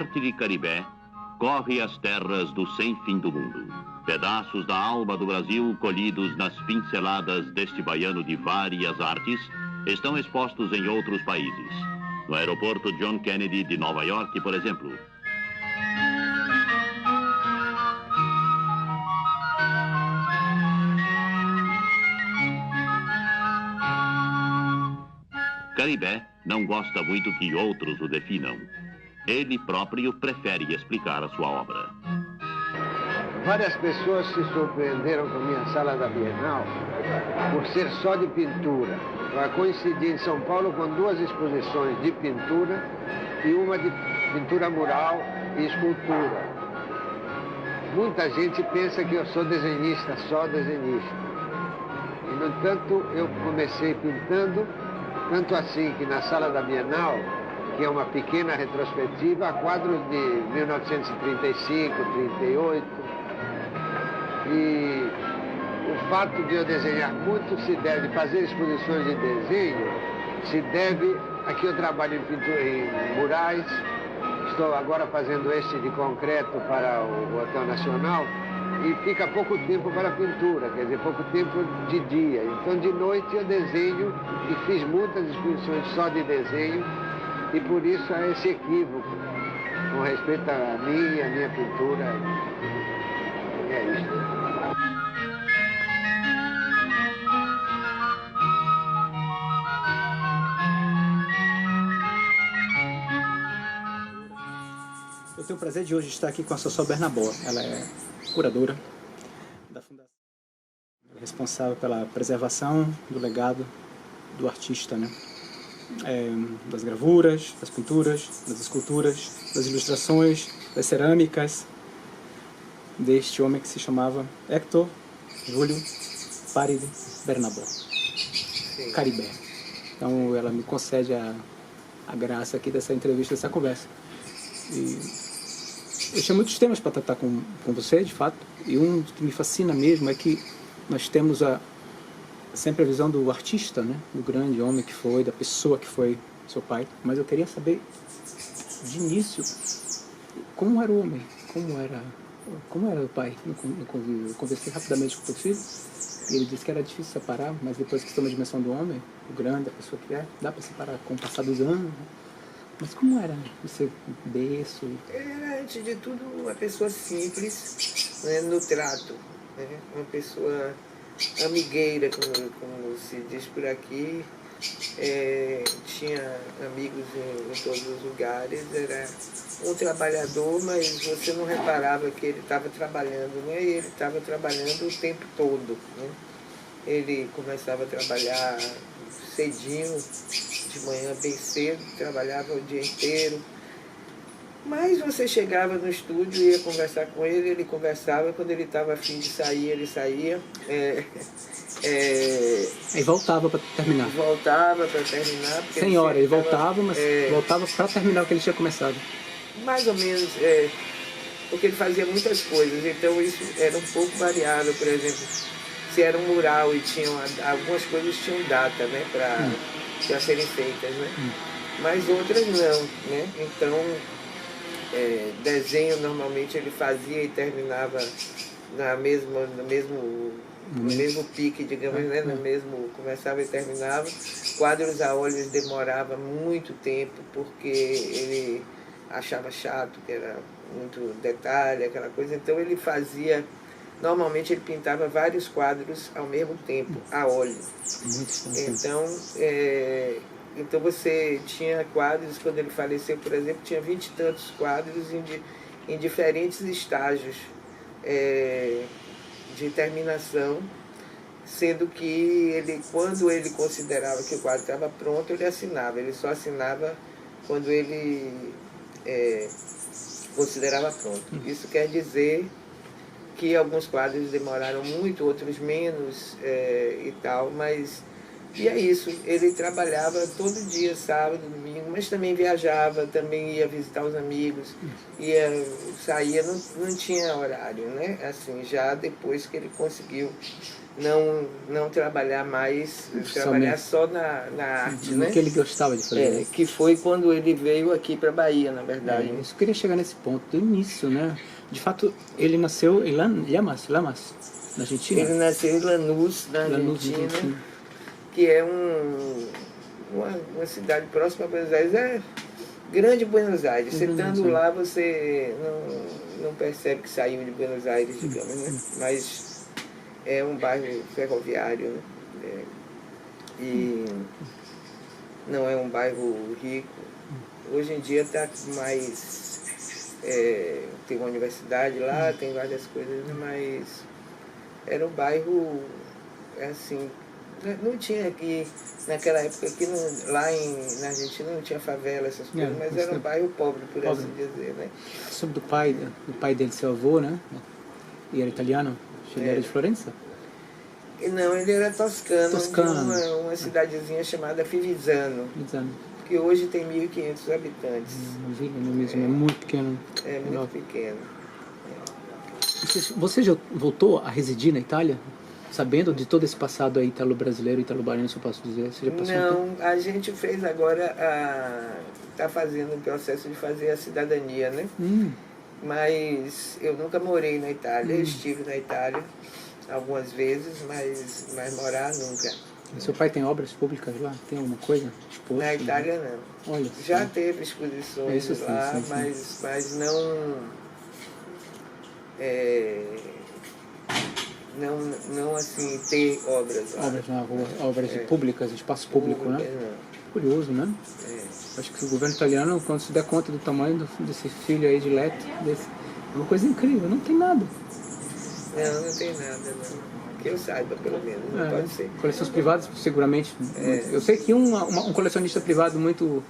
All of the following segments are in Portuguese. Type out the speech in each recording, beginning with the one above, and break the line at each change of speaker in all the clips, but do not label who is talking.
norte de Caribé, corre as terras do sem-fim do mundo. Pedaços da alma do Brasil, colhidos nas pinceladas deste baiano de várias artes, estão expostos em outros países. No aeroporto John Kennedy de Nova York, por exemplo. Caribé não gosta muito que outros o definam. Ele próprio prefere explicar a sua obra.
Várias pessoas se surpreenderam com a minha sala da Bienal por ser só de pintura. Vai coincidir em São Paulo com duas exposições de pintura e uma de pintura mural e escultura. Muita gente pensa que eu sou desenhista, só desenhista. E, no entanto, eu comecei pintando, tanto assim que na sala da Bienal, que é uma pequena retrospectiva, há quadros de 1935, 38. E o fato de eu desenhar muito se deve, fazer exposições de desenho, se deve a que eu trabalho em pintura, em murais. Estou agora fazendo este de concreto para o Hotel Nacional e fica pouco tempo para a pintura, quer dizer, pouco tempo de dia. Então, de noite eu desenho e fiz muitas exposições só de desenho e por isso há esse equívoco com respeito a minha pintura. É isso.
Eu tenho o prazer de hoje estar aqui com a Sossô Bernabó. Ela é curadora da Fundação, responsável pela preservação do legado do artista, né? Das gravuras, das pinturas, das esculturas, das ilustrações, das cerâmicas, deste homem que se chamava Hector Júlio Paride Bernabó, Caribé. Então ela me concede a graça aqui dessa entrevista, dessa conversa. E eu tinha muitos temas para tratar com você, de fato, e um que me fascina mesmo é que nós temos sempre a visão do artista, né? Do grande homem que foi, da pessoa que foi seu pai, mas eu queria saber, de início, como era o homem, como era o pai no convívio. Eu conversei rapidamente com o teu filho, e ele disse que era difícil separar, mas depois que você tem uma dimensão do homem, o grande, a pessoa que é, dá para separar com o passar dos anos, né? Mas como era o seu berço?
Era, antes de tudo, uma pessoa simples, né, no trato, né? Uma pessoa amigueira, como se diz por aqui. Tinha amigos em todos os lugares, era um trabalhador, mas você não reparava que ele estava trabalhando, né? E ele estava trabalhando o tempo todo, né? Ele começava a trabalhar cedinho, de manhã bem cedo, trabalhava o dia inteiro. Mas você chegava no estúdio e ia conversar com ele, ele conversava, quando ele estava a fim de sair, ele saía.
E voltava para terminar.
Voltava para terminar.
Sem hora, ele voltava, mas voltava para terminar o que ele tinha começado.
Mais ou menos, porque ele fazia muitas coisas, então isso era um pouco variável. Por exemplo, se era um mural e algumas coisas tinham data, né, para serem feitas, né? Mas outras não, né? Então, desenho normalmente ele fazia e terminava no mesmo pique, digamos, né? No mesmo, começava e terminava. Quadros a óleo demorava muito tempo porque ele achava chato, que era muito detalhe, aquela coisa. Então ele fazia, normalmente ele pintava vários quadros ao mesmo tempo, a óleo. Então você tinha quadros, quando ele faleceu, por exemplo, tinha 20 e tantos quadros em diferentes estágios de terminação, sendo que quando ele considerava que o quadro estava pronto, ele assinava. Ele só assinava quando ele considerava pronto. Isso quer dizer que alguns quadros demoraram muito, outros menos e tal, mas... E é isso, ele trabalhava todo dia, sábado, domingo, mas também viajava, também ia visitar os amigos, saía, não tinha horário, né? Assim, já depois que ele conseguiu não trabalhar mais, trabalhar só na arte, né?
Que ele gostava de fazer.
Que foi quando ele veio aqui para a Bahia, na verdade.
Eu queria chegar nesse ponto do início, né? De fato, ele nasceu em Llamas, na Argentina?
Ele nasceu em Lanús, na Argentina, que é uma cidade próxima a Buenos Aires. É grande Buenos Aires. Você estando lá, você não percebe que saiu de Buenos Aires, digamos, né? Mas é um bairro ferroviário, né? E não é um bairro rico. Hoje em dia está mais... tem uma universidade lá, tem várias coisas, mas era um bairro, assim, não tinha aqui, naquela época aqui lá na Argentina não tinha favela, essas coisas, mas era um bairro pobre, por assim dizer, né?
Sobre do pai dele, seu avô, né? E era italiano? Ele era de Florença?
Não, ele era toscano. De uma cidadezinha chamada Fivizzano. Que hoje tem 1.500 habitantes.
É muito pequeno.
É muito pequeno.
Você já voltou a residir na Itália? Sabendo de todo esse passado aí italo-brasileiro, italo-baiano, se eu posso dizer? Você já passou
Não, a gente fez agora, está fazendo o processo de fazer a cidadania, né? Mas eu nunca morei na Itália, estive na Itália algumas vezes, mas morar nunca.
E seu pai tem obras públicas lá? Tem alguma coisa exposta?
Na Itália não.
Olha,
já teve exposições lá, mas não assim ter obras lá.
Obras na rua, obras públicas, espaço público, né?
Não.
Curioso, né? Acho que o governo italiano, quando se der conta do tamanho desse filho aí de Leto, é uma coisa incrível, não tem nada.
Não tem nada, não. Que eu saiba, pelo menos, não pode ser.
Coleções privadas, seguramente. Eu sei que um colecionista privado muito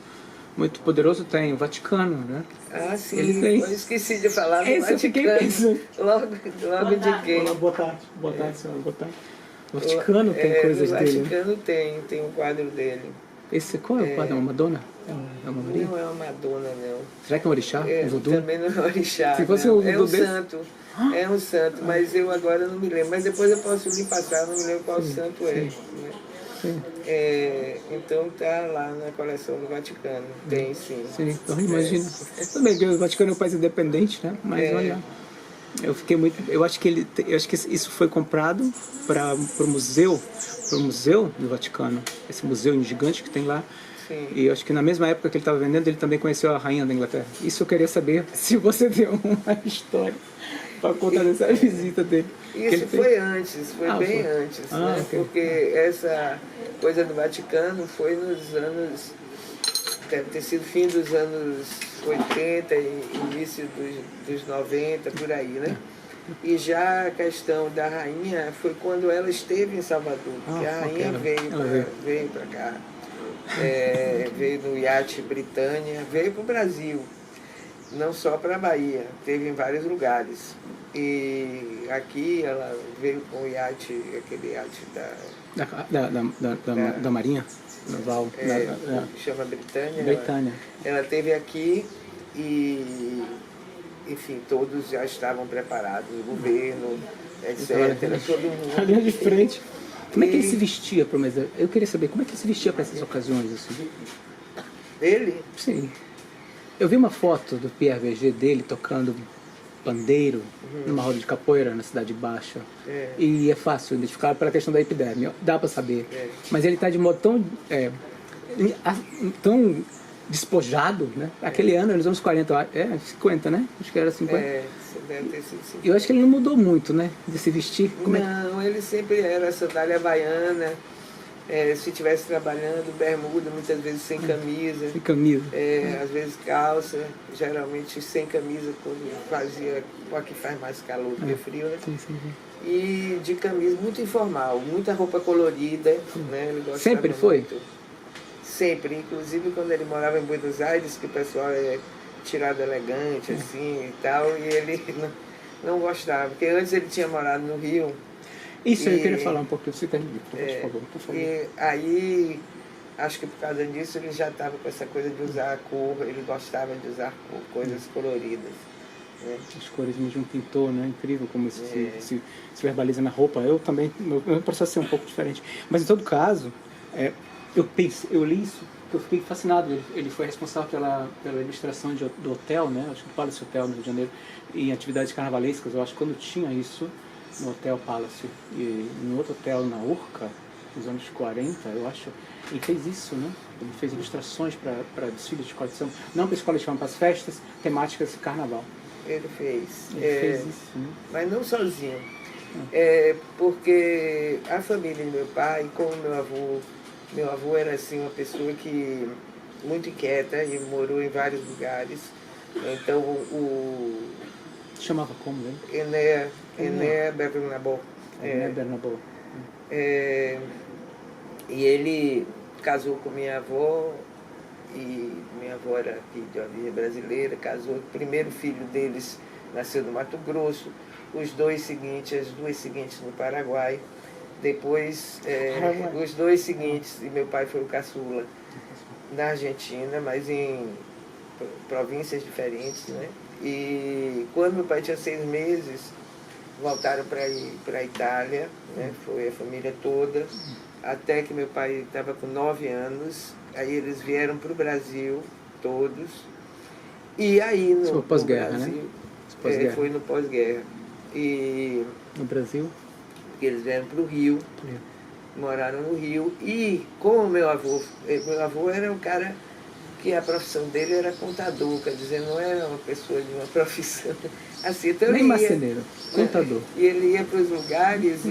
poderoso tem, o Vaticano, né?
Ah, sim, eu esqueci de falar do Vaticano. Logo de quem?
Boa tarde, senhor. O Vaticano tem coisas dele.
O Vaticano tem um quadro dele.
Esse qual é o quadro? É uma Madonna? É uma Maria?
Não é uma Madonna, não.
Será que é um orixá? Um voodoo?
Também não é um orixá.
Se fosse um voodoo
é um santo. É um santo, mas eu agora não me lembro. Mas depois eu posso lhe passar, não me lembro qual santo é. Né? Então tá lá na coleção do Vaticano. Tem sim.
Sim, então imagina. Também que o Vaticano é um país independente, né? Mas olha, eu fiquei muito. Eu acho que isso foi comprado para o museu do Vaticano. Esse museu gigante que tem lá.
Sim.
E eu acho que na mesma época que ele estava vendendo, ele também conheceu a rainha da Inglaterra. Isso eu queria saber se você tem uma história para contar dessa visita dele.
Isso foi antes, foi bem antes, né?
Okay.
Porque essa coisa do Vaticano foi nos anos, deve ter sido fim dos anos 80 e início dos 90, por aí, né? E já a questão da rainha foi quando ela esteve em Salvador, porque a rainha veio para cá. Veio no iate Britânia, veio para o Brasil, não só para a Bahia, teve em vários lugares. E aqui ela veio com o iate, aquele iate
da Marinha Naval,
chama Britânia.
Britânia.
Ela esteve aqui e, enfim, todos já estavam preparados, o governo, etc. Todo mundo.
A linha de frente. Como é que ele se vestia para mais? Eu queria saber como é que ele se vestia para essas ocasiões assim.
Ele?
Sim. Eu vi uma foto do Pierre Verger dele tocando pandeiro numa roda de capoeira na Cidade Baixa. E é fácil identificar pela questão da epiderme, dá para saber. Mas ele está de modo tão despojado, né? Aquele ano, nos anos 40, 50, né? Acho que era 50.
Deve ter sido 50.
Eu acho que ele não mudou muito, né? De se vestir.
Não, ele sempre era sandália baiana. Se estivesse trabalhando, bermuda, muitas vezes sem camisa.
Sem camisa.
Às vezes calça, geralmente sem camisa, quando fazia, aqui faz mais calor do que frio, né?
Sim.
E de camisa, muito informal, muita roupa colorida, né? Ele gostava
sempre foi?
Muito. Sempre, inclusive quando ele morava em Buenos Aires, que o pessoal é tirado elegante, assim, e tal, e ele não gostava, porque antes ele tinha morado no Rio.
Isso eu queria falar um pouquinho, você termina, por favor.
E aí acho que por causa disso ele já estava com essa coisa de usar a cor, ele gostava de usar cor, coisas coloridas. Né?
As cores de um pintor, né? Incrível como isso se verbaliza na roupa. Eu também, meu processo é um pouco diferente. Mas em todo caso, eu li isso, eu fiquei fascinado. Ele foi responsável pela ilustração do hotel, né? Acho que do Palace Hotel no Rio de Janeiro, em atividades carnavalescas. Eu acho que quando tinha isso no Hotel Palace e no outro hotel na Urca, nos anos 40, eu acho, ele fez isso, né? Ele fez ilustrações para desfiles de escola de samba, não para escola de samba, para as festas temáticas de carnaval.
Ele fez.
Ele fez isso, né?
Mas não sozinho. Porque a família de meu pai, como meu avô era assim uma pessoa que muito inquieta e morou em vários lugares. Então
Chamava como, né?
Ené Bernabó.
Ené Bernabó.
E ele casou com minha avó, e minha avó era aqui de origem brasileira, casou, o primeiro filho deles nasceu no Mato Grosso, as duas seguintes no Paraguai, depois os dois seguintes, e meu pai foi o caçula, na Argentina, mas em províncias diferentes, né? E quando meu pai tinha 6 meses, voltaram para a Itália, né? Foi a família toda, até que meu pai estava com 9 anos, aí eles vieram para o Brasil, todos, e aí no
pós-guerra,
Brasil,
né?
Foi no pós-guerra. E
no Brasil?
Eles vieram para o Rio, moraram no Rio, e como meu avô era um cara que a profissão dele era contador, quer dizer, não era uma pessoa de uma profissão assim, então
nem marceneiro, contador.
E ele ia para os lugares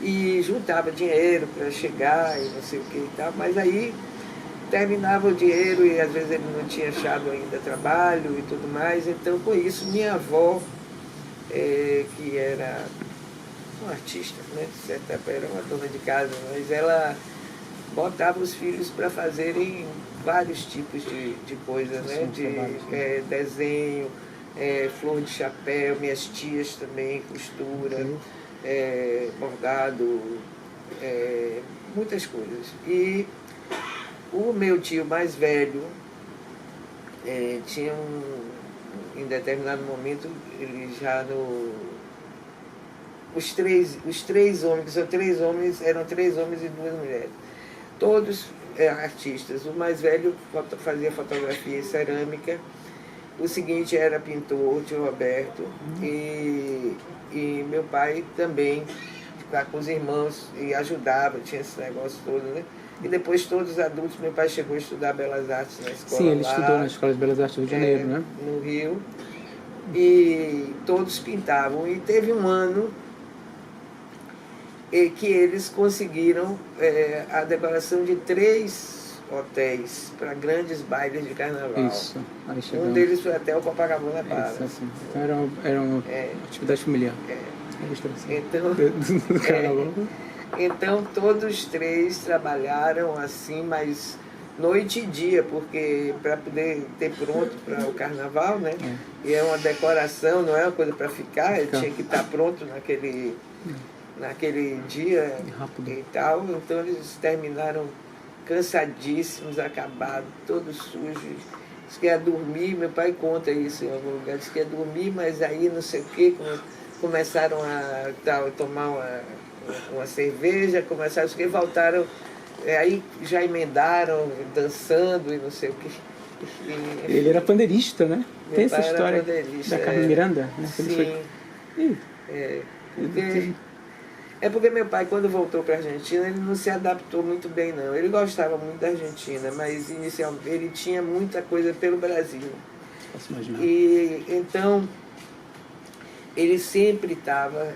e juntava dinheiro para chegar e não sei o que e tal, mas aí terminava o dinheiro e às vezes ele não tinha achado ainda trabalho e tudo mais, então com isso minha avó, que era uma artista, né, de certa forma, era uma dona de casa, mas ela botava os filhos para fazerem vários tipos de coisas, né? De desenho, flor de chapéu, minhas tias também, costura, bordado, muitas coisas. E o meu tio mais velho tinha em determinado momento, ele já os três homens, que são 3 homens, eram 3 homens e 2 mulheres. Todos artistas. O mais velho fazia fotografia e cerâmica. O seguinte era pintor, o tio Roberto. E meu pai também, com os irmãos, e ajudava, tinha esse negócio todo, né? E depois todos os adultos, meu pai chegou a estudar Belas Artes na escola.
Sim, ele estudou na Escola de Belas Artes do Rio de Janeiro, né?
No Rio. E todos pintavam. E teve um ano que eles conseguiram a decoração de 3 hotéis para grandes bailes de carnaval.
Isso. Aí
um deles foi até o Copacabana Palace.
Assim. Então era uma atividade familiar.
Então todos 3 trabalharam assim, mas noite e dia, porque para poder ter pronto para o carnaval, né? E é uma decoração, não é uma coisa para ficar, ele tinha que estar pronto naquele dia e tal, então eles terminaram cansadíssimos, acabados, todos sujos. Diz que ia dormir, meu pai conta isso em algum lugar, diz que ia dormir, mas aí não sei o que, começaram a tomar uma cerveja, começaram a voltaram, aí já emendaram, dançando e não sei o que.
Ele era pandeirista, né? Tem essa história da Carmen Miranda, né?
Sim. Porque meu pai, quando voltou para a Argentina, ele não se adaptou muito bem, não. Ele gostava muito da Argentina, mas inicialmente ele tinha muita coisa pelo Brasil.
Posso imaginar.
E então, ele sempre estava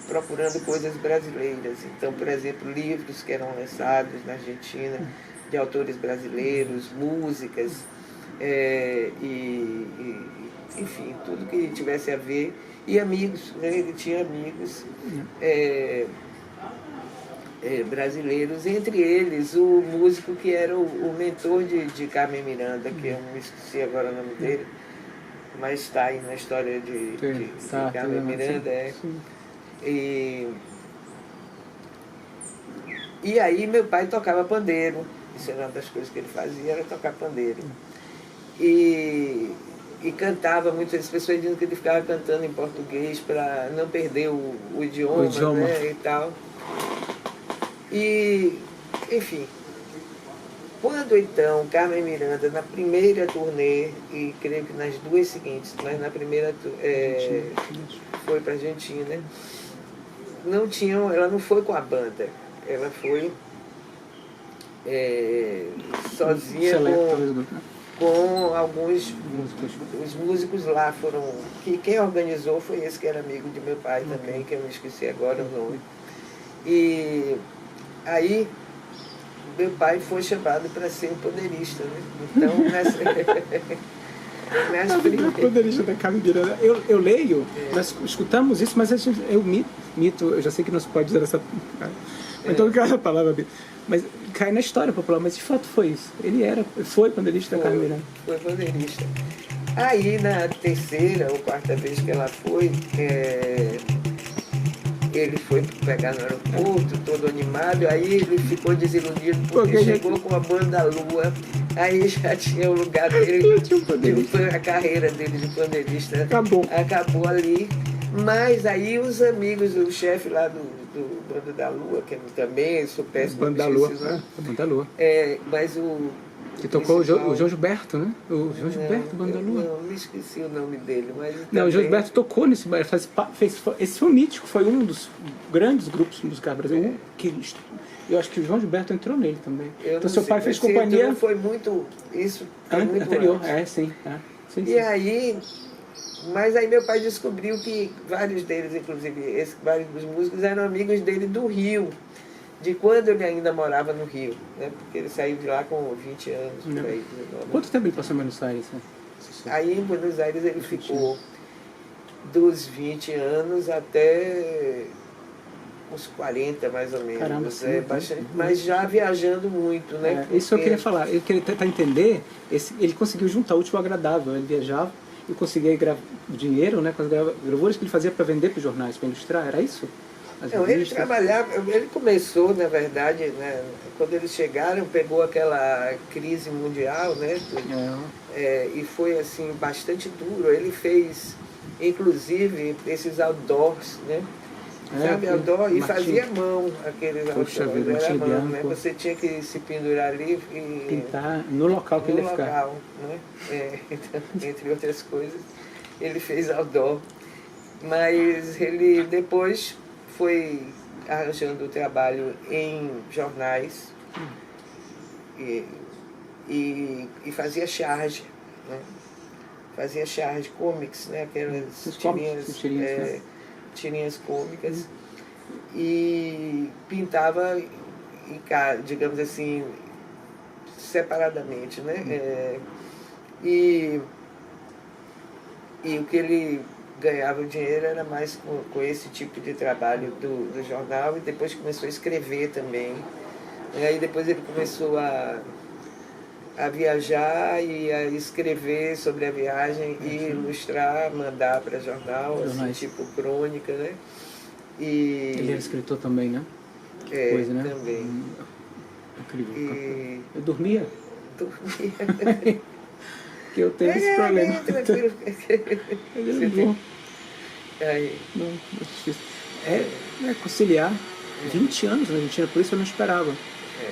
procurando coisas brasileiras. Então, por exemplo, livros que eram lançados na Argentina, de autores brasileiros, músicas, enfim, tudo que tivesse a ver. E amigos, né? Ele tinha amigos brasileiros, entre eles o músico que era o mentor de Carmen Miranda, que eu não esqueci agora o nome dele, mas está aí na história de Carmen Miranda. E aí meu pai tocava pandeiro. Isso era uma das coisas que ele fazia, era tocar pandeiro. E cantava muito. As pessoas diziam que ele ficava cantando em português para não perder o idioma. Né, e tal. E, enfim, quando então Carmen Miranda, na primeira turnê, e creio que nas duas seguintes, mas na primeira foi para a Argentina, ela não foi com a banda, ela foi sozinha com alguns os músicos lá. Quem organizou foi esse que era amigo de meu pai também, que eu me esqueci agora o nome. E aí meu pai foi chamado para ser um pandeirista, né? Então, nessa
pandeirista da Carmen Miranda. Eu leio, nós escutamos isso, mas eu mito, eu já sei que não se pode dizer essa... Então, cada palavra... Mas cai na história popular, mas de fato foi isso. Foi pandeirista da Carmen Miranda.
Foi pandeirista. Aí, na terceira ou quarta vez que ela foi... ele foi pegar no aeroporto, todo animado, aí ele ficou desiludido porque chegou com a banda Lua, aí já tinha o lugar dele, a carreira dele de pandeirista acabou ali. Mas aí os amigos, o chefe lá do Banda da Lua, que também sou péssimo.
Banda da Lua, Banda da Lua.
Mas
que tocou o João Gilberto, né? O João Gilberto, Banda da Lua.
Não, me esqueci o nome dele. Mas
não, o João Gilberto tocou nesse bar. Esse foi um mítico, foi um dos grandes grupos musicais brasileiros. Eu acho que o João Gilberto entrou nele também. Então seu pai fez companhia.
Foi muito. Isso foi muito
anterior,
antes.
Sim.
E aí. Mas aí meu pai descobriu que vários deles, inclusive vários dos músicos, eram amigos dele do Rio, de quando ele ainda morava no Rio, né? Porque ele saiu de lá com 20 anos, por aí. 19.
Quanto tempo ele passou em Buenos Aires? Né?
Aí em Buenos Aires ele ficou dos 20 anos até uns 40 mais ou menos.
Caramba, sim,
bastante, mas já viajando muito, né?
Isso eu queria falar, eu queria tentar entender, ele conseguiu juntar o útil ao agradável, ele viajava e conseguia dinheiro, né, com as gravuras que ele fazia para vender para os jornais, para ilustrar, era isso?
Não, ele trabalhava, ele começou, na verdade, né, quando eles chegaram, pegou aquela crise mundial, né, e foi assim, bastante duro. Ele fez, inclusive, esses outdoors, né, sabe, outdoor, e fazia à mão aqueles outdoors, era à mão, né, você tinha que se pendurar ali e
pintar no local que ele ia ficar.
Né, então, entre outras coisas, ele fez outdoor, mas ele depois foi arranjando trabalho em jornais e fazia charge, né? Fazia charge, comics, né? Aquelas tirinhas cômicas, e pintava, digamos assim, separadamente, né? E o que ele ganhava o dinheiro era mais com esse tipo de trabalho do jornal, e depois começou a escrever também. E aí depois ele começou a viajar e a escrever sobre a viagem e ilustrar, mandar para jornal, assim, tipo crônica, né?
Ele era escritor também, né? Coisa, né?
Também.
Incrível. Eu dormia. Que eu tenho esse problema.
Tranquilo.
Não, é difícil. Conciliar 20 anos na Argentina, por isso eu não esperava.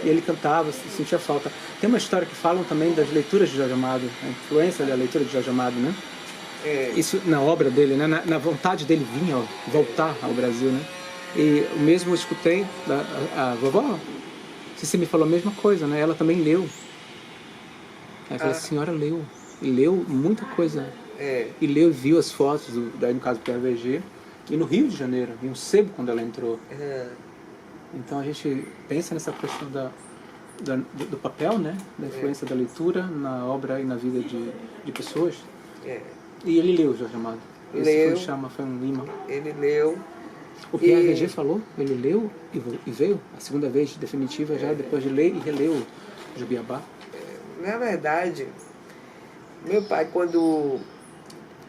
E ele cantava, sentia falta. Tem uma história que falam também das leituras de Jorge Amado, a influência da leitura de Jorge Amado, né? Isso na obra dele, né? Na vontade dele vinha voltar ao Brasil, né? E o mesmo eu escutei a vovó, você me falou a mesma coisa, né? Ela também leu. Aquela senhora leu. E leu muita coisa. E leu e viu as fotos, daí no caso do PRVG, e no Rio de Janeiro, em um sebo quando ela entrou. Então a gente pensa nessa questão do papel, né? Da influência da leitura na obra e na vida de pessoas. E ele leu, Jorge Amado. Esse foi um imã.
Ele leu.
O PRVG falou, ele leu e veio a segunda vez definitiva, já depois de ler e releu o Jubiabá.
Na verdade, meu pai, quando...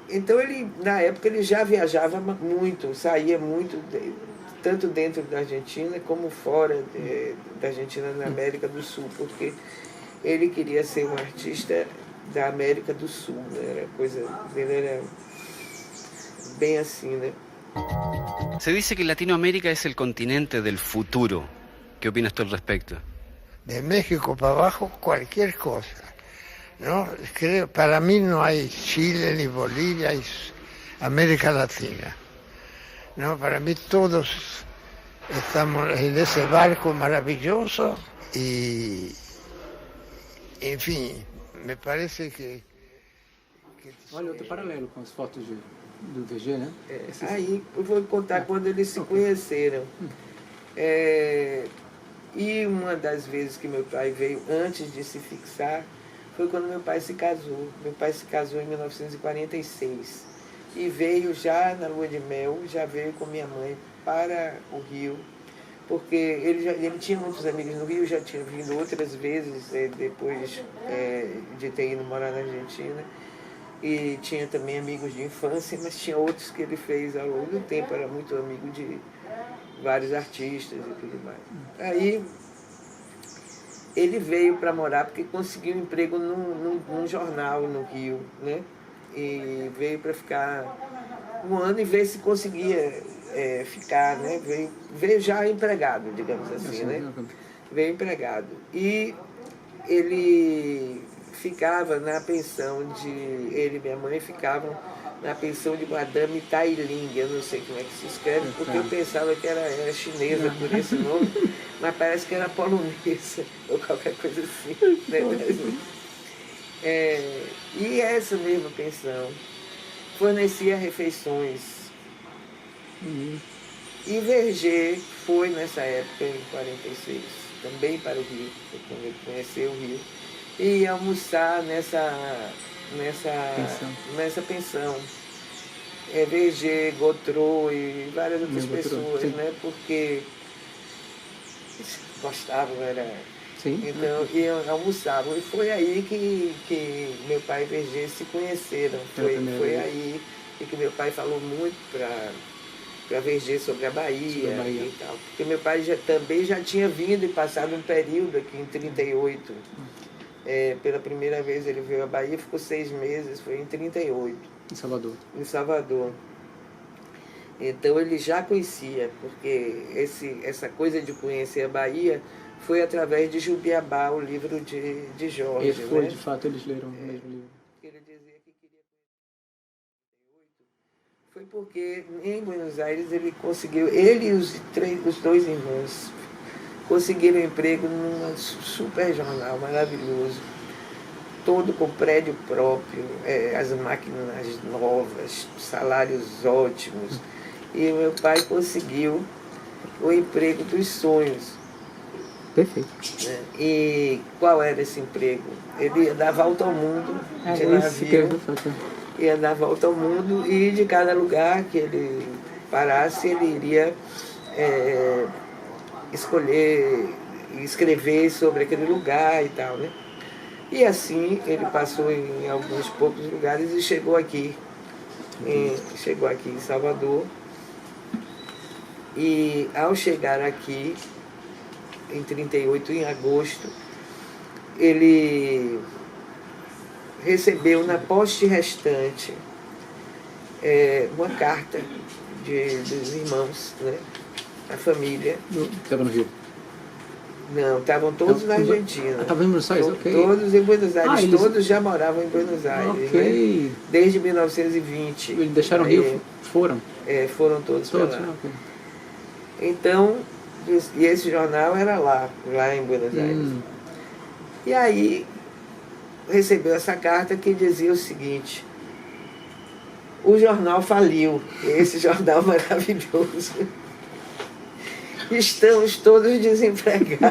Então, ele, na época, ele já viajava muito, saía muito, tanto dentro da Argentina como fora da Argentina, na América do Sul, porque ele queria ser um artista da América do Sul, né? Era coisa dele era bem assim, né?
Se dice que Latinoamérica es el continente del futuro. ¿Qué opinas tú al respecto?
De México para abajo, cualquier cosa, ¿no? Creo, para mí no hay Chile ni Bolivia, hay América Latina, ¿no? Para mí todos estamos en ese barco maravilloso y, en fin, me parece que
Olha, outro paralelo com as fotos do VG, né?
Aí eu vou contar quando eles se conheceram. E uma das vezes que meu pai veio, antes de se fixar, foi quando meu pai se casou. Meu pai se casou em 1946 e veio já na lua de mel, já veio com minha mãe para o Rio, porque ele tinha muitos amigos no Rio, já tinha vindo outras vezes depois de ter ido morar na Argentina. E tinha também amigos de infância, mas tinha outros que ele fez ao longo do tempo, era muito amigo de vários artistas e tudo mais. Aí ele veio para morar porque conseguiu um emprego num jornal no Rio, né? E veio para ficar um ano e ver se conseguia ficar, né? Veio já empregado, digamos assim, né? Veio empregado. E ele ficava na pensão ele e minha mãe ficavam na pensão de Madame Tailing, eu não sei como é que se escreve, porque eu pensava que era chinesa por esse nome, mas parece que era polonesa, ou qualquer coisa assim. Né? E essa mesma pensão fornecia refeições. E Verger foi nessa época, em 46, também para o Rio, quando ele conheceu o Rio, e ia almoçar nessa pensão. Verger, Gautreau e várias outras pessoas, né? Porque gostavam, então iam almoçavam. E foi aí que meu pai e Verger se conheceram. Foi aí que meu pai falou muito para Verger sobre a Bahia e tal. Porque meu pai também já tinha vindo e passado um período aqui em 38. Pela primeira vez ele veio à Bahia, ficou 6 meses, foi em 38. Em Salvador. Então ele já conhecia, porque essa coisa de conhecer a Bahia foi através de Jubiabá, o livro de Jorge.
E foi, né? De fato, eles leram o mesmo livro.
Ele dizia que queria conhecer. Foi porque em Buenos Aires ele conseguiu, ele e os 2 irmãos, conseguiram emprego num super jornal maravilhoso, todo com prédio próprio, as máquinas novas, salários ótimos. E meu pai conseguiu o emprego dos sonhos.
Perfeito.
Né? E qual era esse emprego? Ele ia dar volta ao mundo de navio, ia dar volta ao mundo e de cada lugar que ele parasse, ele iria escolher e escrever sobre aquele lugar e tal, né? E assim ele passou em alguns poucos lugares e chegou aqui em Salvador. E ao chegar aqui, em 38, em agosto, ele recebeu na poste restante uma carta dos irmãos, né? A família.
Estava no Rio?
Não, estavam todos na Argentina.
Estavam em Buenos Aires? Ok.
Todos em Buenos Aires, todos já moravam em Buenos Aires.
Ok.
Né? Desde 1920.
Eles deixaram o Rio, foram?
Foram todos para lá.
Okay.
Então, e esse jornal era lá em Buenos Aires. E aí recebeu essa carta que dizia o seguinte: o jornal faliu, esse jornal maravilhoso. Estamos todos desempregados.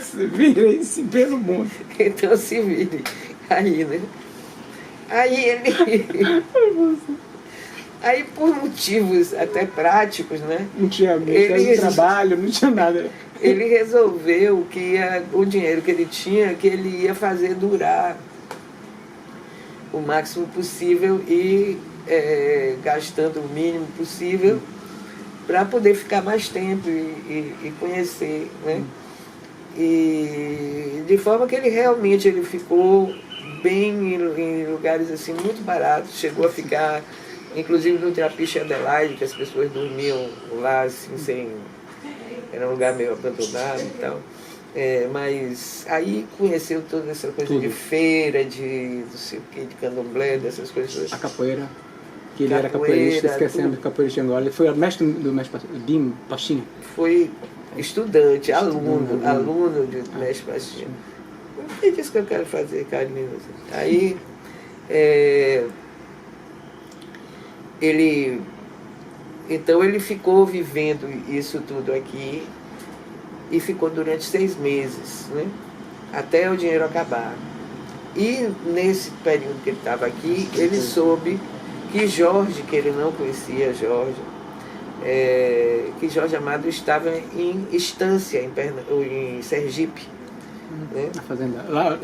Se virem-se pelo mundo.
Então se virem. Aí, né? Aí por motivos até práticos, né?
Não tinha trabalho, não tinha nada.
Ele resolveu que o dinheiro que ele tinha, que ele ia fazer durar o máximo possível e gastando o mínimo possível para poder ficar mais tempo e conhecer, né? E de forma que ele ficou bem em lugares assim muito baratos, chegou a ficar inclusive no Trapiche Adelaide, que as pessoas dormiam lá assim sem... Era um lugar meio abandonado e tal. Mas aí conheceu toda essa coisa de feira, de não sei o que, de candomblé, dessas coisas.
A capoeira, que ele era capoeirista, esquecendo do capoeirista de Angola. Ele foi mestre do mestre Bim Pachinha.
Foi estudante, aluno de mestre Pachinha. É disso que eu quero fazer, Carlinhos. Aí então ele ficou vivendo isso tudo aqui e ficou durante 6 meses, né? Até o dinheiro acabar. E nesse período que ele estava aqui, ele soube que Jorge, que ele não conhecia Jorge, que Jorge Amado estava em estância em Sergipe. Né?
Na fazenda, lá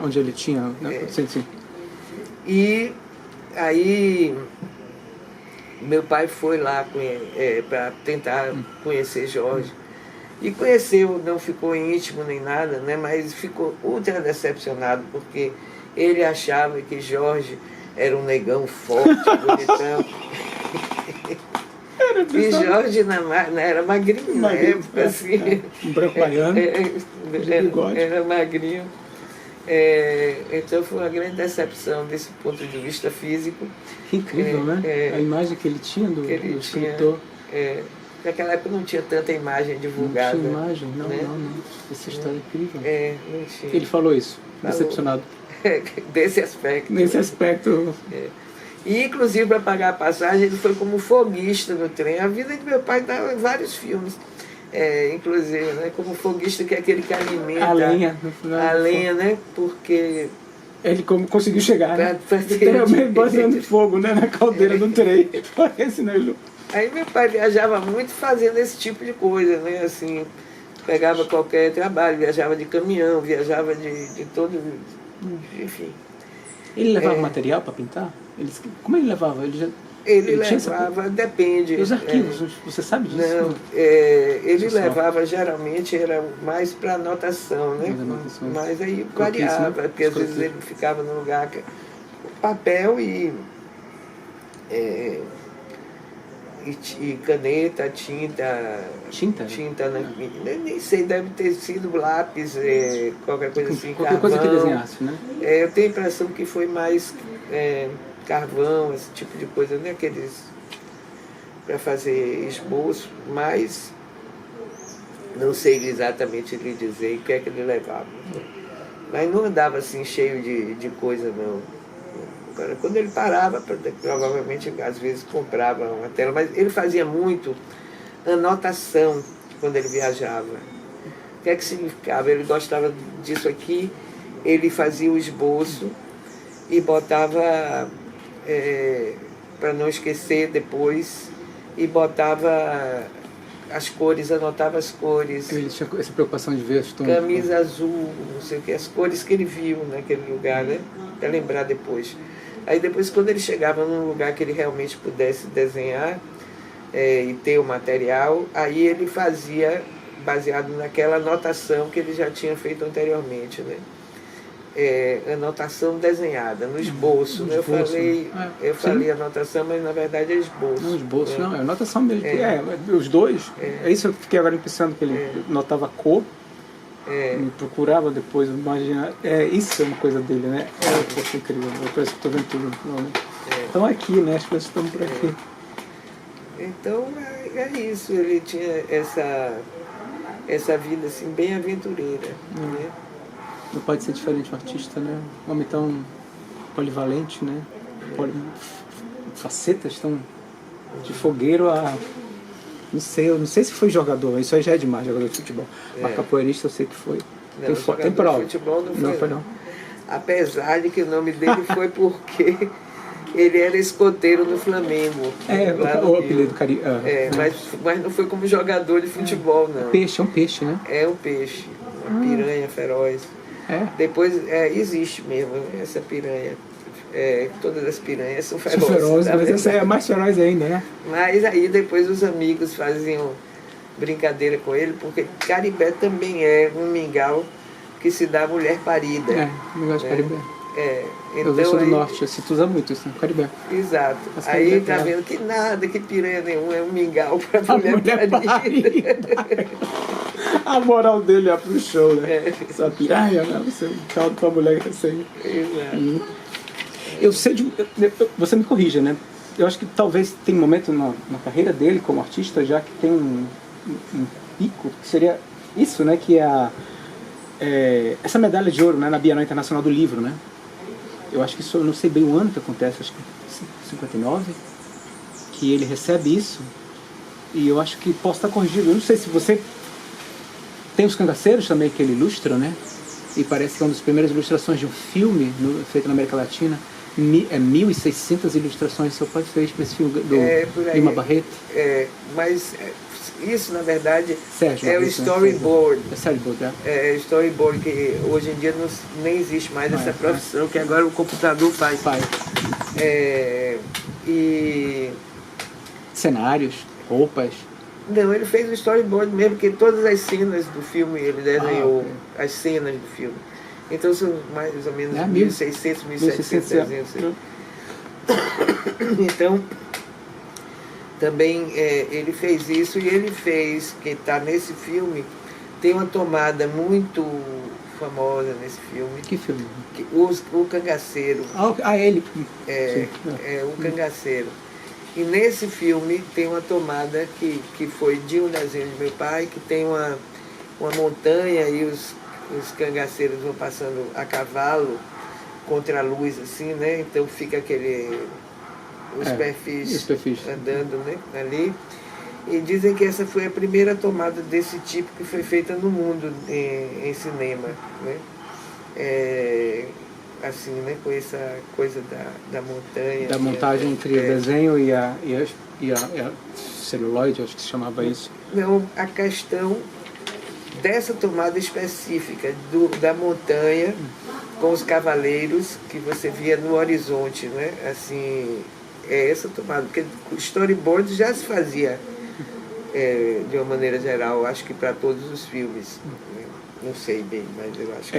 onde ele tinha... Sim.
E aí meu pai foi lá para tentar conhecer Jorge. E conheceu, não ficou íntimo nem nada, né? Mas ficou ultra decepcionado, porque ele achava que Jorge era um negão forte, bonitão. E Jorge era magrinho na época, assim.
Um branco baiano,
era magrinho. Então foi uma grande decepção desse ponto de vista físico.
Que incrível, né? A imagem que ele tinha do escritor.
Naquela época não tinha tanta imagem divulgada.
Não tinha imagem, não. Essa história é incrível.
Não tinha.
Ele falou isso, decepcionado.
Desse aspecto.
Nesse aspecto.
E, inclusive, para pagar a passagem, ele foi como foguista no trem. A vida de meu pai estava em vários filmes. Inclusive, né, como foguista, que é aquele que alimenta
a lenha,
né? Porque
ele conseguiu chegar, né? Literalmente botando fogo, né, na caldeira do trem.
Aí meu pai viajava muito fazendo esse tipo de coisa, né? Assim, pegava qualquer trabalho, viajava de caminhão, viajava de todo... Enfim.
Ele levava material para pintar? Como ele levava?
Ele levava, depende.
E os arquivos, você sabe disso?
Não, ele levava, geralmente, era mais para anotação, né? Mas aí variava, porque às vezes ele ficava num lugar que papel e caneta, tinta, né? Nem sei, deve ter sido lápis, qualquer coisa assim,
qualquer
carvão.
Coisa que desenhasse, né?
Eu tenho a impressão que foi mais carvão, esse tipo de coisa, né? Aqueles para fazer esboço, mas não sei exatamente lhe dizer o que é que ele levava. Mas não andava assim cheio de coisa, não. Agora, quando ele parava, provavelmente às vezes comprava uma tela, mas ele fazia muito anotação quando ele viajava. O que é que significava? Ele gostava disso aqui, ele fazia o esboço e botava, para não esquecer depois, e botava as cores, anotava as cores.
Ele tinha essa preocupação de ver as tons.
Camisa azul, não sei o que, as cores que ele viu naquele lugar, né? Até lembrar depois. Aí depois, quando ele chegava num lugar que ele realmente pudesse desenhar e ter o material, aí ele fazia baseado naquela anotação que ele já tinha feito anteriormente, né? Anotação desenhada, no esboço. Né? Eu falei anotação, mas na verdade é esboço.
Não, esboço, não, é anotação mesmo. Os dois, é isso eu fiquei agora pensando, que ele notava a cor, me procurava depois, imaginar. Isso é uma coisa dele, né? Poxa, incrível, parece que estou vendo tudo. Então aqui, né? As coisas estão por aqui.
Então é isso, ele tinha essa vida assim, bem aventureira. Né?
Não pode ser diferente um artista, né? Um homem tão polivalente, né? Facetas tão de fogueiro a... Não sei se foi jogador, isso aí já é demais, jogador de futebol. Mas capoeirista eu sei que foi.
Não,
tem prova.
De futebol não foi. Apesar de que o nome dele foi porque ele era escoteiro do Flamengo.
O apelido carinho.
Mas não foi como jogador de futebol, não.
É um peixe, né?
É um peixe, uma piranha feroz. Depois existe mesmo essa piranha. Todas as piranhas são
São
ferozes.
ferozes, mas essa é mais feroz ainda, né?
Mas aí depois os amigos faziam brincadeira com ele, porque Caribé também é um mingau que se dá mulher parida.
Mingau de Caribé.
Então,
eu sou do
aí,
norte, se tu usa muito isso, né? Caribé.
Exato.
Mas
aí
Caribé,
tá vendo que nada, que piranha nenhuma, é um mingau pra
A
mulher parida.
A moral dele é pro show, né? Essa piranha, né? Você é um caldo pra mulher assim.
Exato.
Eu sei de... Você me corrija, né? Eu acho que talvez tem um momento na carreira dele como artista já que tem um pico, que seria isso, né? Que é essa medalha de ouro, né? Na Bienal Internacional do Livro, né? Eu acho que isso, eu não sei bem o ano que acontece, acho que 59, que ele recebe isso, e eu acho que posso estar corrigido. Eu não sei se você... Tem os Cangaceiros também que ele ilustra, né? E parece que é uma das primeiras ilustrações de um filme feito na América Latina. 1.600 ilustrações seu pai fez para esse filme do Lima Barreto.
Mas isso, na verdade,
Sérgio
é o
Barreto,
storyboard.
É storyboard,
É storyboard, que hoje em dia nem existe mais essa profissão, que agora o computador faz. E...
Cenários, roupas.
Não, ele fez o storyboard mesmo, porque todas as cenas do filme ele desenhou, as cenas do filme. Então são mais ou menos 1.600, 1.700 desenhos. Então, também ele fez isso, e ele fez, que está nesse filme, tem uma tomada muito famosa nesse filme.
Que filme?
O Cangaceiro.
Ele.
O Cangaceiro. E nesse filme tem uma tomada que foi de um desenho de meu pai, que tem uma montanha e os cangaceiros vão passando a cavalo contra a luz, assim, né? Então fica os perfis andando, né? Ali. E dizem que essa foi a primeira tomada desse tipo que foi feita no mundo em cinema, né? Assim, né? Com essa coisa da montanha.
Da montagem entre o desenho e a celuloide, acho que se chamava isso.
Não, a questão dessa tomada específica da montanha com os cavaleiros que você via no horizonte, né? Assim, essa tomada, porque o storyboard já se fazia de uma maneira geral, acho que para todos os filmes. Não sei bem, mas eu acho que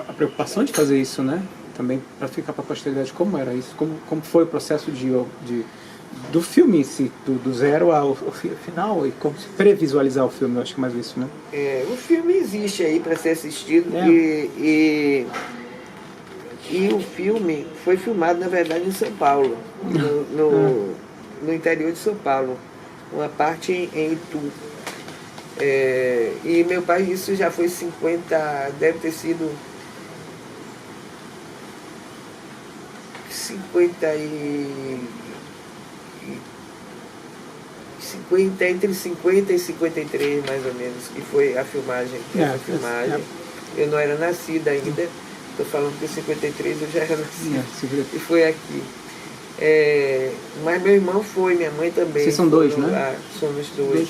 a preocupação de fazer isso, né? Também para ficar para a posteridade, como era isso, como foi o processo do filme em si, do zero ao final, e como se previsualizar o filme, eu acho que é mais isso, né?
O filme existe aí para ser assistido, e o filme foi filmado, na verdade, em São Paulo, no interior de São Paulo, uma parte em Itu. E meu pai, isso já foi 50, deve ter sido entre 50 e 53, mais ou menos, que foi a filmagem. Eu não era nascida ainda, estou falando que em 53 eu já era nascida, e foi aqui. Mas meu irmão foi, minha mãe também.
Vocês são dois, né?
Lá. Somos dois.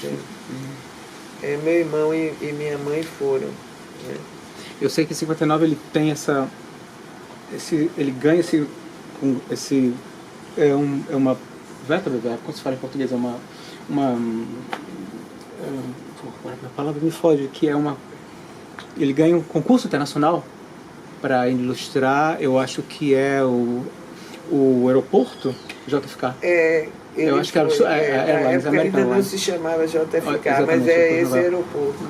Meu irmão e minha mãe foram. Né?
Eu sei que em 59 ele tem ele ganha uma como se fala em português, a palavra me foge, que ele ganha um concurso internacional para ilustrar, eu acho que é o aeroporto JFK. Eu acho que era Airlines
American ainda não se chamava JFK, mas esse aeroporto.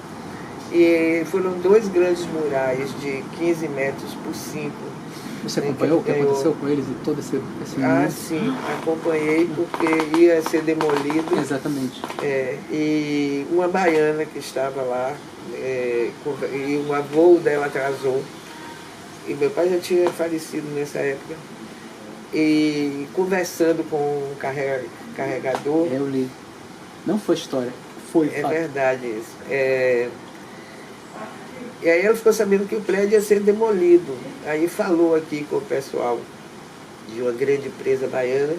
E foram 2 grandes murais de 15 metros por 5.
Você acompanhou o que aconteceu com eles e todo esse
sim, acompanhei, porque ia ser demolido.
Exatamente.
E uma baiana que estava lá, e o avô dela atrasou. E meu pai já tinha falecido nessa época. E conversando com o carregador.
Eu li. Não foi história, foi fato.
Verdade isso. E aí ela ficou sabendo que o prédio ia ser demolido. Aí falou aqui com o pessoal de uma grande empresa baiana.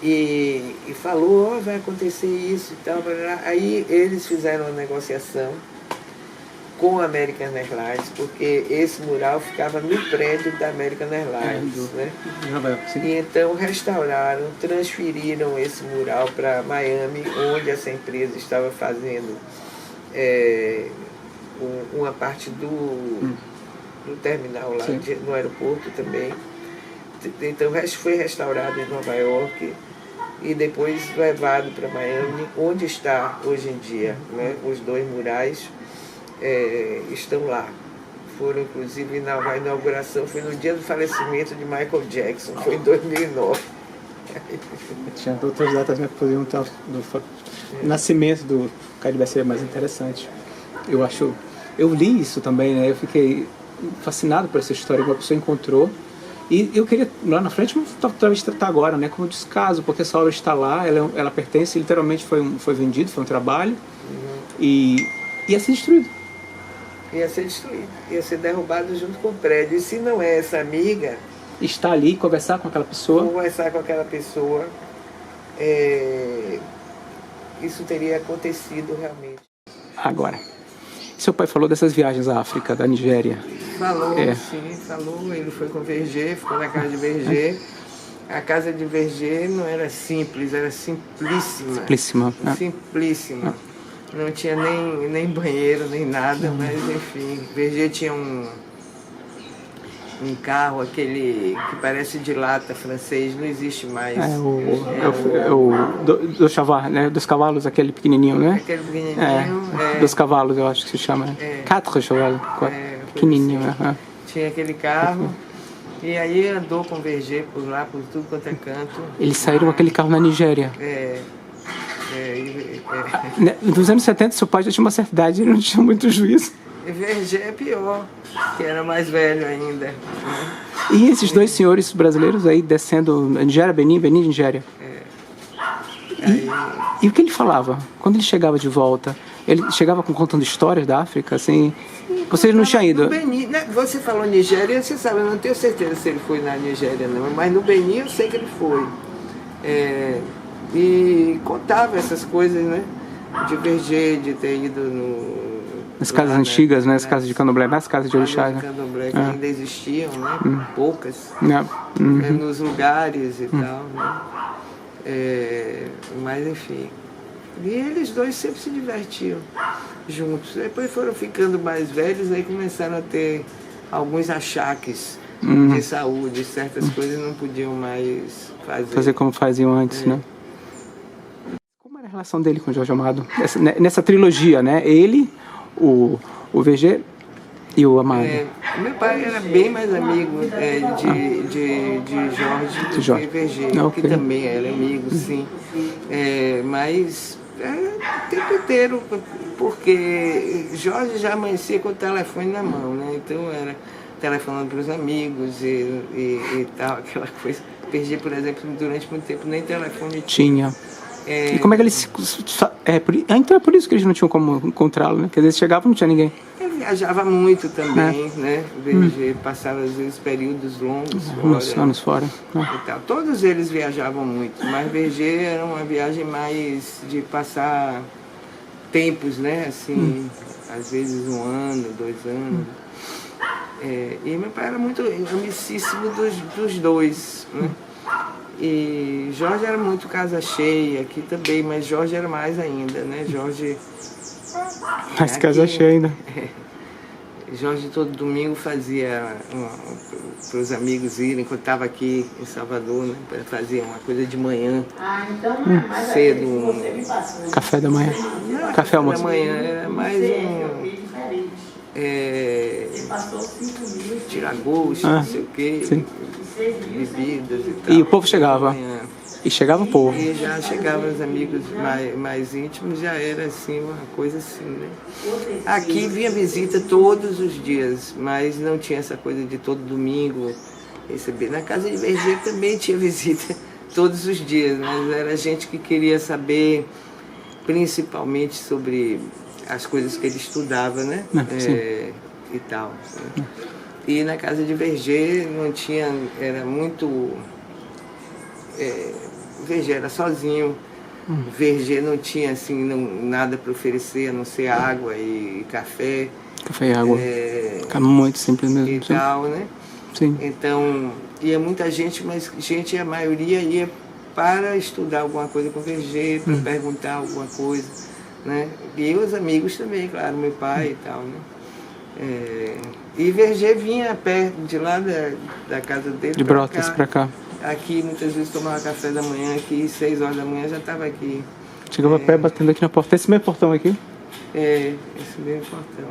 E falou, vai acontecer isso e tal. Aí eles fizeram uma negociação. com a American Airlines, porque esse mural ficava no prédio da American Airlines, né? E então restauraram, transferiram esse mural para Miami, onde essa empresa estava fazendo uma parte do terminal lá no aeroporto também. Então foi restaurado em Nova York e depois levado para Miami, onde está hoje em dia, né? Os dois murais estão lá. Foram, inclusive, a inauguração foi no dia do falecimento de Michael Jackson, foi em 2009.
Tinha outras datas, né, que podiam estar do nascimento do Caribe seria mais interessante. Eu li isso também, né? Eu fiquei fascinado por essa história que uma pessoa encontrou. E eu queria, lá na frente, talvez tratar agora, né, como descaso, porque essa obra está lá, ela pertence, literalmente foi vendido, foi um trabalho, e ia ser destruído.
Ia ser destruído, ia ser derrubado junto com o prédio. E se não é essa amiga...
Estar ali, conversar com aquela pessoa...
isso teria acontecido realmente.
Agora, seu pai falou dessas viagens à África, da Nigéria.
Falou, sim, falou. Ele foi com Verger, ficou na casa de Verger. A casa de Verger não era simples, era simplíssima.
Simplíssima.
Simplíssima. Não tinha nem banheiro, nem nada, mas enfim. Verger tinha um carro, aquele que parece de lata francês, não existe mais.
Do chavar, né? Dos cavalos, aquele pequenininho, né?
Aquele pequenininho.
Dos cavalos, eu acho que se chama. 4 cavalos, pequenininho.
Tinha aquele carro. E aí andou com Verger por lá, por tudo quanto é canto.
Eles saíram com aquele carro na Nigéria. Nos anos 70, seu pai já tinha uma certa idade, ele não tinha muito juízo.
E Verger é pior, que era mais velho ainda. Né?
E esses dois senhores brasileiros aí descendo, Nigéria, Benin, Nigéria. E o que ele falava? Quando ele chegava de volta, ele chegava contando histórias da África, assim... Vocês não tinham ido?
No Benin, né? Você falou Nigéria, você sabe, eu não tenho certeza se ele foi na Nigéria não, mas no Benin eu sei que ele foi. E contava essas coisas, né? De Verger, de ter ido
nas casas antigas, né? As casas de Candomblé, nas casas de orixá,
né? Candomblé, que ainda existiam, né? Poucas. Nos lugares e tal, né? Mas enfim. E eles dois sempre se divertiam juntos. Depois foram ficando mais velhos, aí começaram a ter alguns achaques de saúde, certas coisas não podiam mais
fazer como faziam antes, né? Como era a relação dele com o Jorge Amado? Nessa trilogia, né? Ele, o Verger e o Amado.
Meu pai era bem mais amigo de Jorge do que Verger, que também era amigo, sim. Mas o tempo inteiro, porque Jorge já amanhecia com o telefone na mão, né? Então era telefonando para os amigos e tal, aquela coisa. Verger, por exemplo, durante muito tempo nem telefone tinha. E como é que eles...
então é por isso que eles não tinham como encontrá-lo, né? Porque às vezes chegava e não tinha ninguém.
Ele viajava muito também, né? Verger passava às vezes períodos longos
anos fora.
E tal. Todos eles viajavam muito, mas Verger era uma viagem mais de passar tempos, né? Assim, às vezes 1 ano, 2 anos. E meu pai era muito amicíssimo dos dois, né? E Jorge era muito casa cheia aqui também, mas Jorge era mais ainda, né? Jorge...
Mais casa cheia ainda.
Jorge todo domingo fazia para os amigos irem, quando estava aqui em Salvador, né? Fazia uma coisa de manhã, cedo.
Café da manhã. Café almoço.
Da manhã era mais tirar gosto, não sei o quê, bebidas e tal.
E o povo chegava? E chegava o povo?
E já chegavam os amigos mais íntimos, já era assim, uma coisa assim, né? Aqui vinha visita todos os dias, mas não tinha essa coisa de todo domingo receber. Na casa de Verger também tinha visita todos os dias, mas era gente que queria saber principalmente sobre as coisas que ele estudava, né? E tal. Né? E na casa de Verger não tinha, era muito... Verger era sozinho, Verger não tinha assim, nada para oferecer, a não ser água e café.
Café e água. Fica muito simples mesmo.
E tal, né?
Sim.
Então, ia muita gente, mas a maioria ia para estudar alguma coisa com VG, para perguntar alguma coisa, né? E os amigos também, claro, meu pai e tal, né? E VG vinha perto de lá da casa dele.
De Brotas para cá.
Aqui, muitas vezes, tomava café da manhã, aqui, 6 horas da manhã, já estava aqui.
Chegava a pé batendo aqui na porta. Esse mesmo portão aqui?
Esse mesmo portão.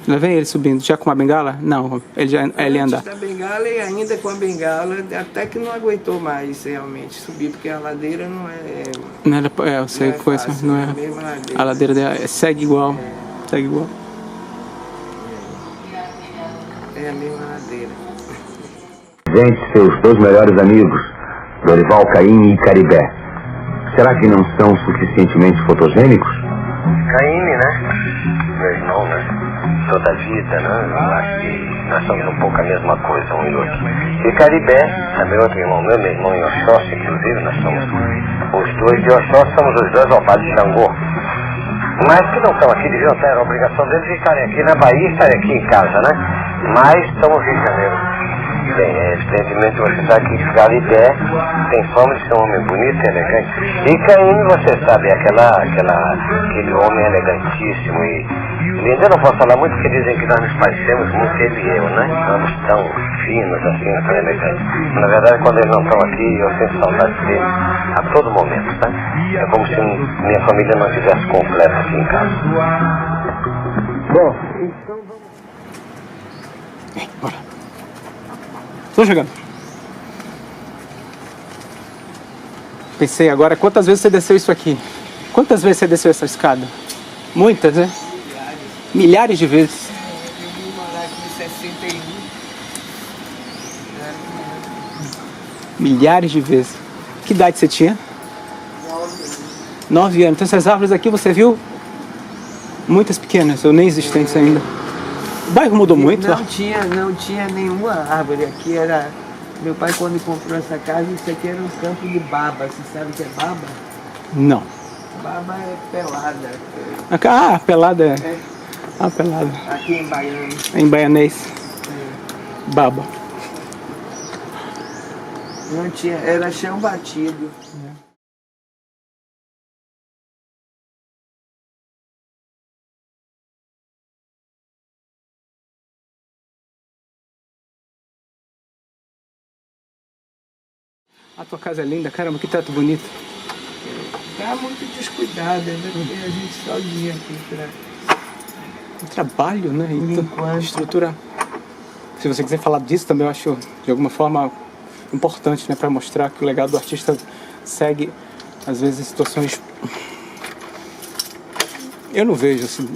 Lá vem ele subindo, já com a bengala? Não, ele anda.
Antes da bengala e ainda com a bengala, até que não aguentou mais realmente subir, porque a ladeira não é...
Não era, eu sei,
não é fácil,
não é.
a mesma ladeira.
A ladeira dela segue igual. Segue igual.
É a mesma ladeira.
Gente, seus 2 melhores amigos, Dorival Caymmi e Caribé, será que não são suficientemente fotogênicos?
Caymmi, né? Meu irmão, né? Toda a vida, né? Eu acho que nós somos um pouco a mesma coisa, um e outro. E Caribé, é meu outro irmão, meu irmão em Oxóssi, inclusive, nós somos os 2 de Oxóssi, somos os 2 ao padre de Xangô. Mas que não estão aqui, deviam ter a obrigação deles de estarem aqui na Bahia e estarem aqui em casa, né? Mas estamos no Rio de Janeiro. Bem, evidentemente você sabe que Caribé tem fama de ser um homem bonito e elegante. E Caymmi, você sabe, aquele homem elegantíssimo e lindo. Eu não posso falar muito porque dizem que nós nos parecemos muito, ele e eu, né? Somos tão finos assim, tão elegantes. Mas, na verdade, quando eles não estão aqui, eu sinto saudade deles a todo momento, tá? É como se minha família não estivesse completa aqui em casa.
Bom, então vamos...
Bora. Estou chegando. Pensei agora, quantas vezes você desceu isso aqui? Quantas vezes você desceu essa escada? Muitas, né? Milhares de vezes.
Eu vim morar aqui em 61.
Milhares de vezes. Que idade você tinha? 9 anos. Então essas árvores aqui você viu? Muitas pequenas, ou nem existentes ainda. O bairro mudou muito?
Não tinha nenhuma árvore. Aqui era... Meu pai, quando comprou essa casa, isso aqui era um campo de baba. Você sabe o que é baba?
Não.
Baba é pelada.
Ah, pelada é. Ah, pelada.
Aqui em Baiano.
Em baianês. Baba.
Não tinha, era chão batido.
A tua casa é linda, caramba, que teto bonito.
Tá muito descuidada, né? Porque a gente só vinha aqui pra...
Um trabalho, né?
Enquanto...
Estrutura. Se você quiser falar disso também, eu acho de alguma forma importante, né? Para mostrar que o legado do artista segue, às vezes, situações... Eu não vejo, assim...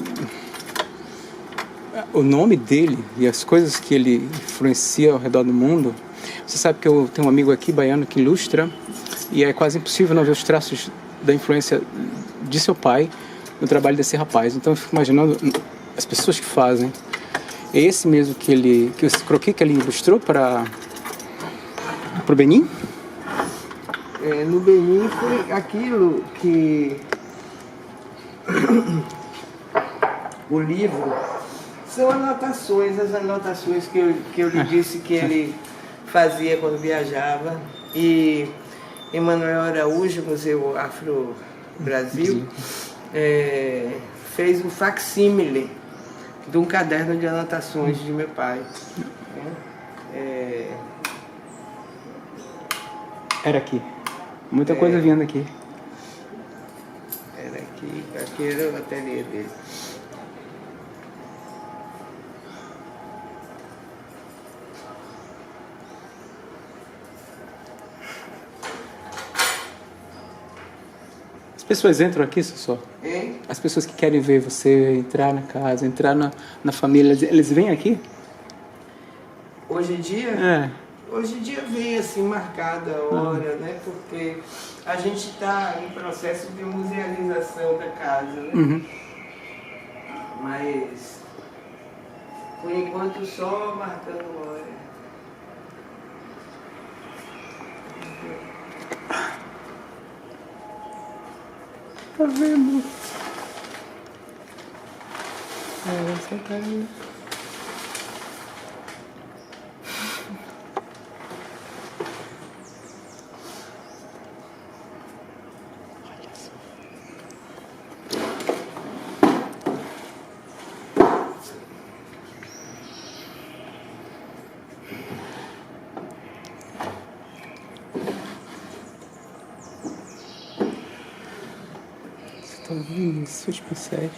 O nome dele e as coisas que ele influencia ao redor do mundo... Você sabe que eu tenho um amigo aqui, baiano, que ilustra, e é quase impossível não ver os traços da influência de seu pai no trabalho desse rapaz. Então eu fico imaginando as pessoas que fazem. É esse mesmo que esse croquis que ele ilustrou para o Benin?
No Benin foi aquilo que o livro são anotações, as anotações que eu lhe disse que ele fazia quando viajava. E Emanuel Araújo, Museu Afro-Brasil, fez um facsímile de um caderno de anotações de meu pai.
Era aqui. Muita coisa vindo aqui.
Era aqui era o ateliê dele.
As pessoas entram aqui, Sossô? As pessoas que querem ver você entrar na casa, entrar na família, eles vêm aqui?
Hoje em dia? Hoje em dia vem assim, marcada a hora, né? Porque a gente está em processo de musealização da casa, né?
Uhum.
Mas, por enquanto, só marcando hora.
Tá vendo? Você tá ouvindo isso? Tipo, sério.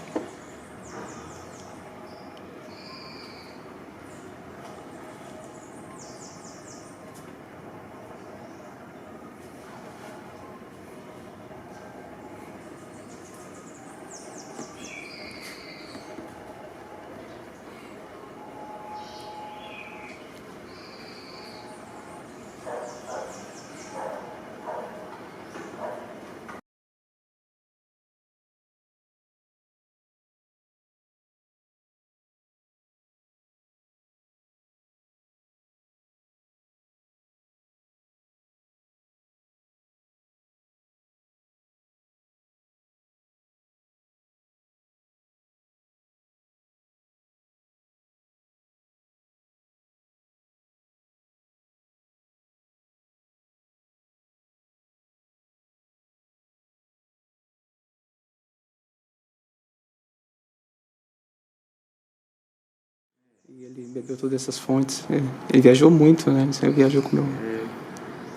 E ele bebeu todas essas fontes. Ele viajou muito, né? Ele sempre viajou com meu...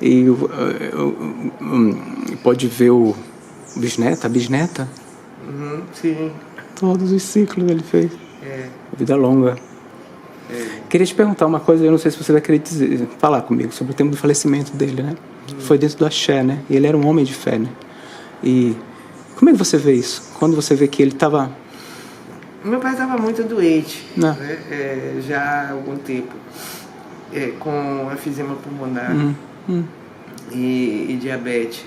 E pode ver o bisneta, a bisneta.
Sim.
Todos os ciclos ele fez. Vida longa. Queria te perguntar uma coisa, eu não sei se você vai querer falar comigo sobre o tema do falecimento dele, né? Foi dentro do axé, né? E ele era um homem de fé, né? E como é que você vê isso? Quando você vê que ele estava...
Meu pai estava muito doente,
Não.
né? Já há algum tempo, com efizema pulmonar e diabetes.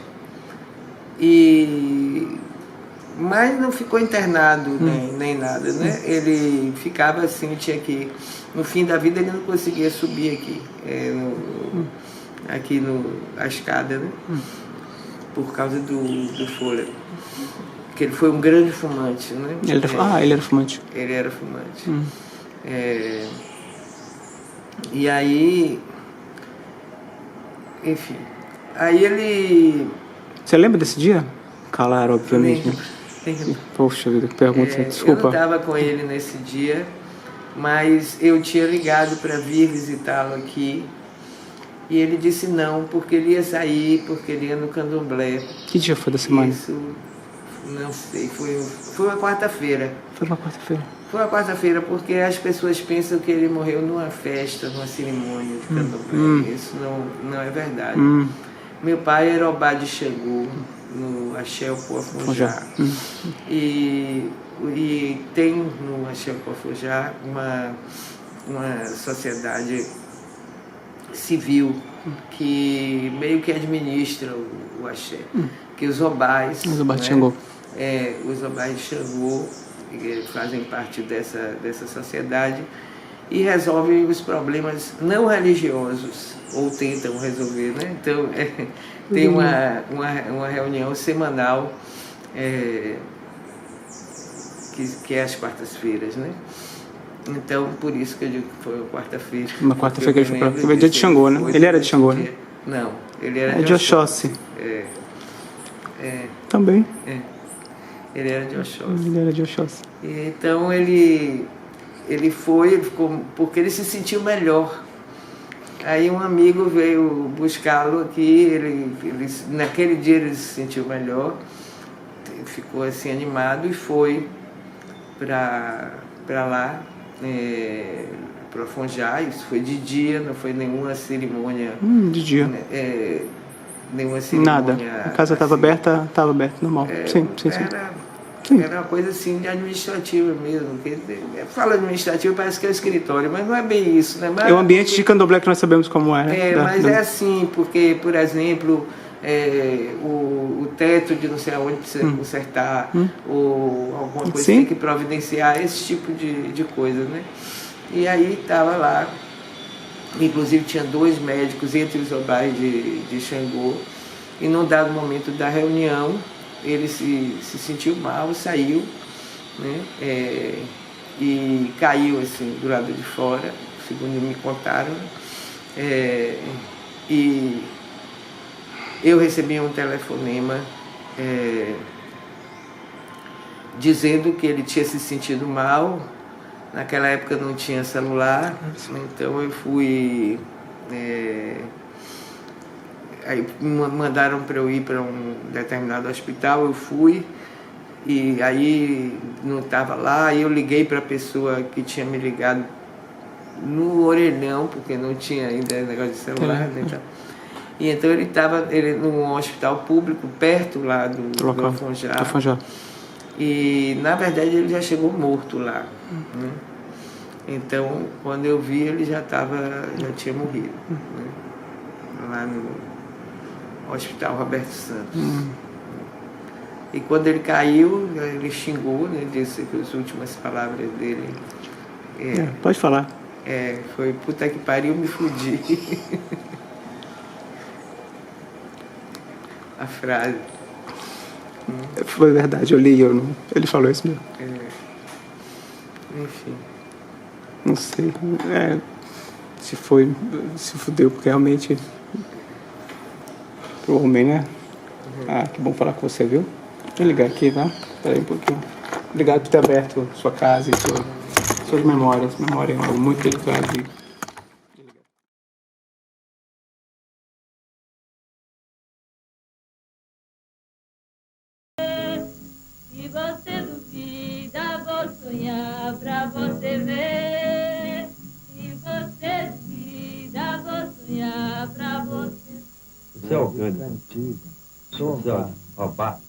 Mas não ficou internado nem nada, né? Ele ficava assim, tinha que... No fim da vida ele não conseguia subir aqui, a escada, né? Por causa do fôlego. Porque ele foi um grande fumante, né?
Ele era fumante.
Ele era fumante. E aí... Enfim. Aí ele...
Você lembra desse dia? Claro, obviamente.
Lembro.
Poxa vida, que pergunta, desculpa.
Eu não estava com ele nesse dia, mas eu tinha ligado para vir visitá-lo aqui. E ele disse não, porque ele ia sair, porque ele ia no candomblé.
Que dia foi da semana?
Isso, não sei, foi uma quarta-feira.
Foi uma quarta-feira.
Foi uma quarta-feira, porque as pessoas pensam que ele morreu numa festa, numa cerimônia de candomblé. Isso não é verdade. Meu pai era Obá de Xangô, no Axé Opoafojá. E tem no Axé Opoafojá uma sociedade civil que meio que administra o axé, que os obás,
Os obás de Xangô.
Os obás de Xangô fazem parte dessa sociedade e resolvem os problemas não religiosos, ou tentam resolver, né? Então, tem uma reunião semanal que é às quartas-feiras, né? Então, por isso que eu digo que foi uma quarta-feira. Uma
quarta-feira que ele foi para... Foi dia de Xangô, né? Ele era de Xangô, né?
Não, ele era
de Oxóssi. Também.
Ele era de Oxóssi.
Ele era de Oxóssi.
Então, ele ficou... Porque ele se sentiu melhor. Aí um amigo veio buscá-lo aqui, naquele dia ele se sentiu melhor, ficou assim animado e foi para lá, para Afonjá. Isso foi de dia, não foi nenhuma cerimônia.
De dia.
Nenhuma cerimônia.
Nada. A casa estava assim, aberta, normal. Sim.
Era uma coisa assim de administrativa mesmo. Fala administrativo, parece que é o escritório, mas não é bem isso, né? Mas,
é o ambiente de candomblé que nós sabemos como é.
Mas é assim, porque, por exemplo, o teto de não sei aonde precisa consertar, ou alguma coisa que tem que providenciar, esse tipo de coisa, né? E aí estava lá, inclusive tinha 2 médicos entre os obás de Xangô, e num dado momento da reunião, ele se sentiu mal, saiu, né? e caiu assim do lado de fora, segundo me contaram. E eu recebi um telefonema dizendo que ele tinha se sentido mal. Naquela época não tinha celular, então eu fui... aí me mandaram para eu ir para um determinado hospital, eu fui, e aí não estava lá, aí eu liguei para a pessoa que tinha me ligado no orelhão, porque não tinha ainda negócio de celular, né, então. E então ele estava num hospital público, perto lá do Afonjá. E, na verdade, ele já chegou morto lá. Né? Então, quando eu vi, ele já tinha morrido. Né? Lá no Hospital Roberto Santos. E quando ele caiu, ele xingou, né? Disse que as últimas palavras dele...
pode falar.
Foi, puta que pariu, me fudi. A frase.
Foi verdade, eu li, ele falou isso mesmo.
Enfim.
Não sei. Se fudeu, porque realmente pro homem, né? Que bom falar com você, viu? Deixa eu ligar aqui, tá? Espera aí um pouquinho. Obrigado por ter aberto sua casa e suas memórias. Memória é algo muito delicado.
Se você duvida, vou sonhar pra você ver. Se você duvida, vou sonhar pra você.
Você é orgânico? Você é obade?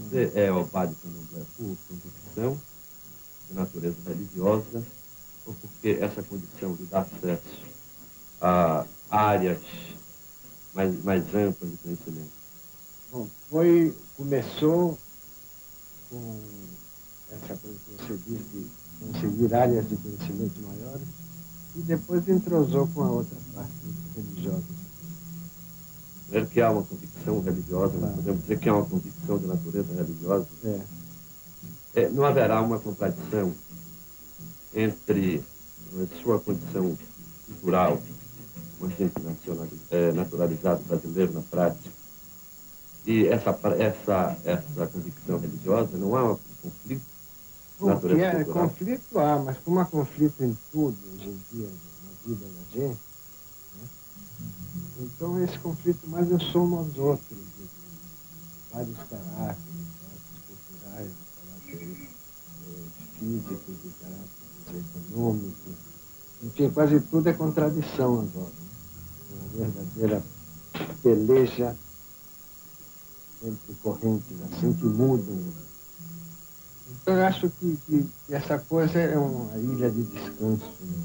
Você é obade por convicção de natureza religiosa ou porque essa condição lhe dá acesso a áreas mais amplas de conhecimento?
Bom, começou com essa coisa que você disse, de conseguir áreas de conhecimento maiores, e depois entrosou com a outra parte religiosa.
Primeiro que há uma convicção religiosa, nós podemos dizer que há uma convicção de natureza religiosa. Não haverá uma contradição entre a sua condição cultural, um agente naturalizado brasileiro na prática, e essa convicção religiosa. Não há um conflito?
Conflito há, mas como há conflito em tudo hoje em dia, na vida da gente, né? Então esse conflito mais eu somo aos outros, vários caráteres culturais, caráteres físicos, de caráteres econômicos, enfim, quase tudo é contradição agora, né? Uma verdadeira peleja entre correntes assim que mudam. Então eu acho que essa coisa é uma ilha de descanso, né?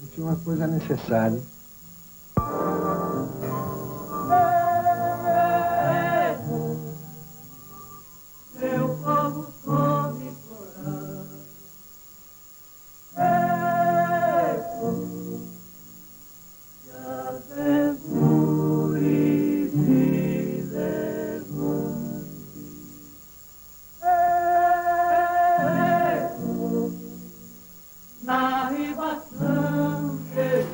Enfim, uma coisa necessária.
Meu povo come corar. Na ribação se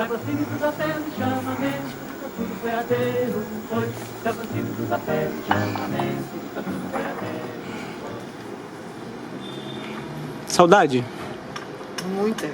aproxime dos hotéis, chamamento, tudo boiadeiro, foi. Se aproxime dos hotéis, chamamento, tudo boiadeiro.
Saudade?
Muita.